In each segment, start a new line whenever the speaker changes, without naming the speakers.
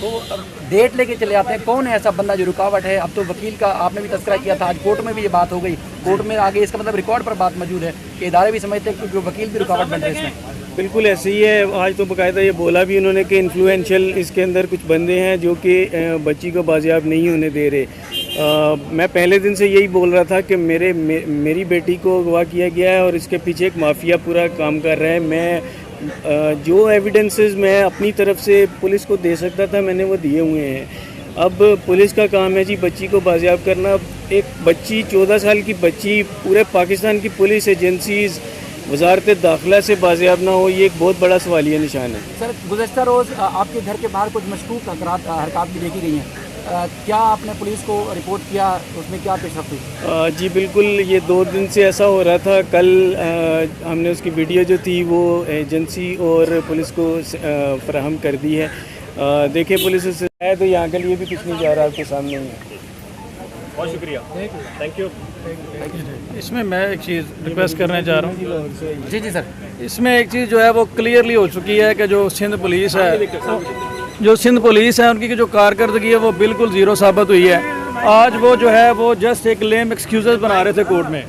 तो डेट लेके चले आते हैं, कौन है ऐसा बंदा जो रुकावट है? अब तो वकील का आपने भी तस्करा किया था, आज कोर्ट में भी ये बात हो गई, कोर्ट में आगे इसका मतलब रिकॉर्ड पर बात मौजूद है कि इदारे भी समझते हैं कि जो वकील भी रुकावट बन रहे हैं इसमें।
बिल्कुल ऐसे ही है। आज तो बाकायदा ये बोला भी उन्होंने कि इन्फ्लुएंशियल इसके अंदर कुछ बंदे हैं जो कि बच्ची को बाजियाब नहीं होने दे रहे। मैं पहले दिन से यही बोल रहा था कि मेरी बेटी को अगवा किया गया है और इसके पीछे एक माफिया पूरा काम कर रहा है। मैं जो एविडेंसेस मैं अपनी तरफ से पुलिस को दे सकता था मैंने वो दिए हुए हैं। अब पुलिस का काम है जी बच्ची को बाजियाब करना। एक बच्ची 14 साल की बच्ची पूरे पाकिस्तान की पुलिस एजेंसीज़ वजारत दाखिला से बाजियाब ना हो, ये एक बहुत बड़ा सवालिया निशान है।
सर गुज़श्ता रोज़ आपके घर के बाहर कुछ मशकूक हरकत भी देखी गई हैं, क्या आपने पुलिस को रिपोर्ट किया, उसमें क्या पेशरफ हुई?
जी बिल्कुल, ये 2 दिन से ऐसा हो रहा था। कल हमने उसकी वीडियो जो थी वो एजेंसी और पुलिस को फराहम कर दी है। देखिए पुलिस से है तो यहाँ के लिए भी कुछ नहीं जा रहा, आपके सामने ही है। बहुत शुक्रिया, थैंक यू।
इसमें मैं एक चीज़ रिक्वेस्ट करना चाह रहा हूँ।
जी सर,
इसमें एक चीज़ जो है वो क्लियरली हो चुकी है कि जो सिंध पुलिस है उनकी जो कारकर्दगी है वो बिल्कुल ज़ीरो साबित हुई है। आज वो जो है वो जस्ट एक लेम एक्सक्यूज़ बना रहे थे कोर्ट में।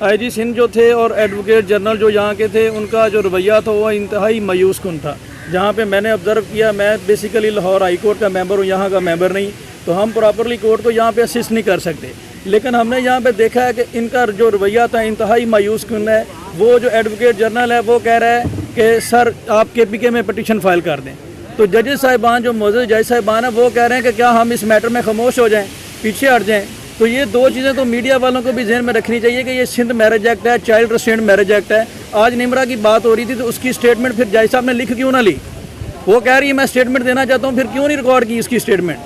आईजी सिंध जो थे और एडवोकेट जनरल जो यहाँ के थे उनका जो रवैया था वो इंतहाई मायूस कुन था। जहाँ पे मैंने ऑब्ज़र्व किया, मैं बेसिकली लाहौर हाई कोर्ट का मेंबर हूँ, यहाँ का मेंबर नहीं, तो हम प्रॉपरली कोर्ट को यहाँ पे असिस्ट नहीं कर सकते। लेकिन हमने यहाँ पे देखा है कि इनका जो रवैया था इंतहाई मायूस कुन है। वो जो एडवोकेट जनरल है वो कह रहा है कि सर आप KPK में पटिशन फाइल कर दें। तो जजेस साहिबान जो मौजूद जज साहिबान हैं वो कह रहे हैं कि क्या हम इस मैटर में खामोश हो जाएं, पीछे हट जाएं। तो ये 2 चीज़ें तो मीडिया वालों को भी ज़हन में रखनी चाहिए कि ये सिंध मैरिज एक्ट है, चाइल्ड रेस्ट्रेंट मैरिज एक्ट है। आज निमरा की बात हो रही थी तो उसकी स्टेटमेंट फिर जज साहब ने लिख क्यों ना ली? वो कह रही है मैं स्टेटमेंट देना चाहता हूँ, फिर क्यों नहीं रिकॉर्ड की इसकी स्टेटमेंट?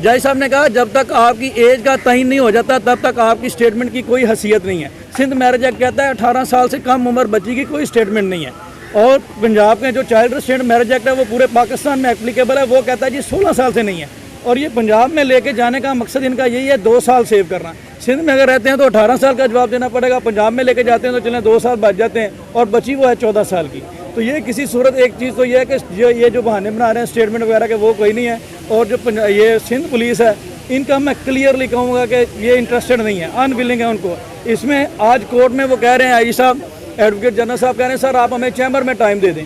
जज साहब ने कहा जब तक आपकी एज का तयन नहीं हो जाता तब तक आपकी स्टेटमेंट की कोई हैसियत नहीं है। सिंध मैरिज एक्ट कहता है 18 साल से कम उम्र बच्ची की कोई स्टेटमेंट नहीं है। और पंजाब के जो चाइल्ड रेस्ट्रेंट मैरिज एक्ट है वो पूरे पाकिस्तान में एप्लीकेबल है, वो कहता है जी 16 साल से नहीं है। और ये पंजाब में लेके जाने का मकसद इनका यही है 2 साल सेव करना। सिंध में अगर रहते हैं तो 18 साल का जवाब देना पड़ेगा, पंजाब में लेके जाते हैं तो चलें 2 साल बच जाते हैं और बच्ची वो है 14 साल की। तो ये किसी सूरत एक चीज़ तो ये है कि ये जो बहाने बना रहे हैं स्टेटमेंट वगैरह के वो कोई नहीं है। और जो ये सिंध पुलिस है इनका मैं क्लियरली कहूँगा कि ये इंटरेस्टेड नहीं है, अनविलिंग है उनको इसमें। आज कोर्ट में वो कह रहे हैं, आई साहब एडवोकेट जनरल साहब कह रहे हैं सर आप हमें चैम्बर में टाइम दे दें,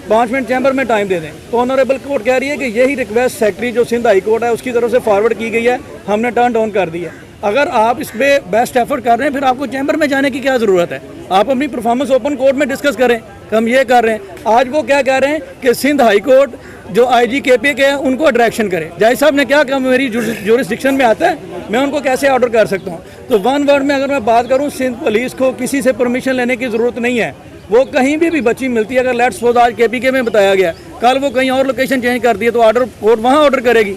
5 मिनट चैम्बर में टाइम दे दें। तो ऑनरेबल कोर्ट कह रही है कि यही रिक्वेस्ट सेक्रेटरी जो सिंध हाई कोर्ट है उसकी तरफ से फॉरवर्ड की गई है, हमने टर्न डाउन कर दी है। अगर आप इस पर बेस्ट एफर्ट कर रहे हैं फिर आपको चैम्बर में जाने की क्या ज़रूरत है? आप अपनी परफॉर्मेंस ओपन कोर्ट में डिस्कस करें, हम ये कर रहे हैं। आज वो क्या कह रहे हैं कि सिंध हाई कोर्ट जो IG KPK है उनको डायरेक्शन करे। जज साहब ने क्या कहा मेरी जुरिस्डिक्शन में आता है, मैं उनको कैसे ऑर्डर कर सकता हूँ? तो 1 वर्ड में अगर मैं बात करूँ, सिंध पुलिस को किसी से परमिशन लेने की ज़रूरत नहीं है। वो कहीं भी बच्ची मिलती है, अगर लेट्स सपोज आज KPK में बताया गया, कल वो कहीं और लोकेशन चेंज कर दिए तो ऑर्डर कोर्ट वहाँ ऑर्डर करेगी,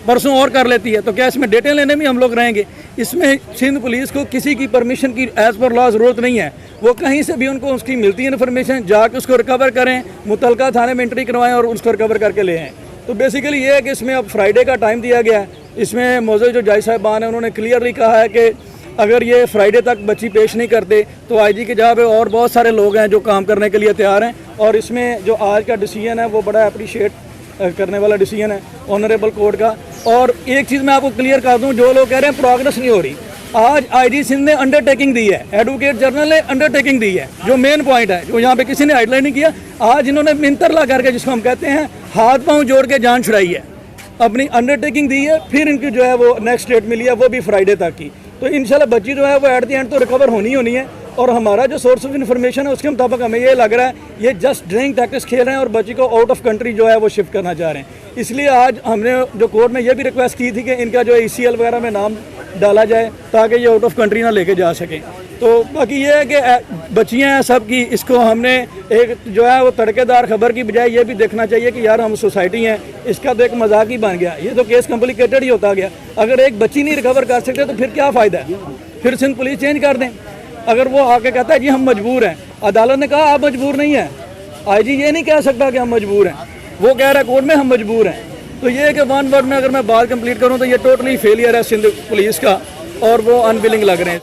परसों और कर लेती है। तो क्या इसमें डेटें लेने में हम लोग रहेंगे? इसमें सिंध पुलिस को किसी की परमिशन की एज़ पर लॉ ज़रूरत नहीं है। वो कहीं से भी उनको उसकी मिलती है इन्फॉर्मेशन, जाकर उसको रिकवर करें, मुतलका थाने में एंट्री करवाएं और उसको रिकवर करके ले आएँ। तो बेसिकली ये है कि इसमें अब फ्राइडे का टाइम दिया गया है। इसमें मौजूद जो जज साहिबान हैं उन्होंने क्लियरली कहा है कि अगर ये फ्राइडे तक बच्ची पेश नहीं करते तो IG की जगह पे और बहुत सारे लोग हैं जो काम करने के लिए तैयार हैं। और इसमें जो आज का डिसीजन है वो बड़ा अप्रिशिएट करने वाला डिसीजन है ऑनरेबल कोर्ट का। और एक चीज़ मैं आपको क्लियर कर दूं, जो लोग कह रहे हैं प्रोग्रेस नहीं हो रही, आज IG सिंध ने अंडरटेकिंग दी है, एडवोकेट जनरल ने अंडरटेकिंग दी है। जो मेन पॉइंट है जो यहाँ पे किसी ने हाईलाइट नहीं किया, आज इन्होंने मिंतरला करके जिसको हम कहते हैं हाथ पाँव जोड़ के जान छुड़ाई है, अपनी अंडरटेकिंग दी है। फिर इनकी जो है वो नेक्स्ट डेट मिली है, वो भी फ्राइडे तक की। तो इंशाल्लाह बच्ची जो है वो एट द एंड तो रिकवर होनी है। और हमारा जो सोर्स ऑफ इन्फॉर्मेशन है उसके मुताबिक हमें ये लग रहा है ये जस्ट ड्रिंक टैक्टिक्स खेल रहे हैं और बच्ची को आउट ऑफ कंट्री जो है वो शिफ्ट करना चाह रहे हैं। इसलिए आज हमने जो कोर्ट में ये भी रिक्वेस्ट की थी कि इनका जो ECL वगैरह में नाम डाला जाए ताकि ये आउट ऑफ कंट्री ना लेके जा सकें। तो बाकी ये है कि बच्चियाँ हैं सब की, इसको हमने एक जो है वो तड़केदार खबर की बजाय ये भी देखना चाहिए कि यार हम सोसाइटी हैं, इसका तो एक मजाक ही बन गया, ये तो केस कॉम्प्लिकेटेड ही होता गया। अगर एक बच्ची नहीं रिकवर कर सकते तो फिर क्या फ़ायदा है? फिर सिंध पुलिस चेंज कर दें। अगर वो आके कहता है जी हम मजबूर हैं, अदालत ने कहा आप मजबूर नहीं हैं, IG ये नहीं कह सकता कि हम मजबूर हैं, वो कह रहा है कोर्ट में हम मजबूर हैं। तो ये है कि 1 वर्ड में अगर मैं बात कंप्लीट करूँ तो ये टोटली फेलियर है सिंध पुलिस का और वो अनविलिंग लग रहे हैं।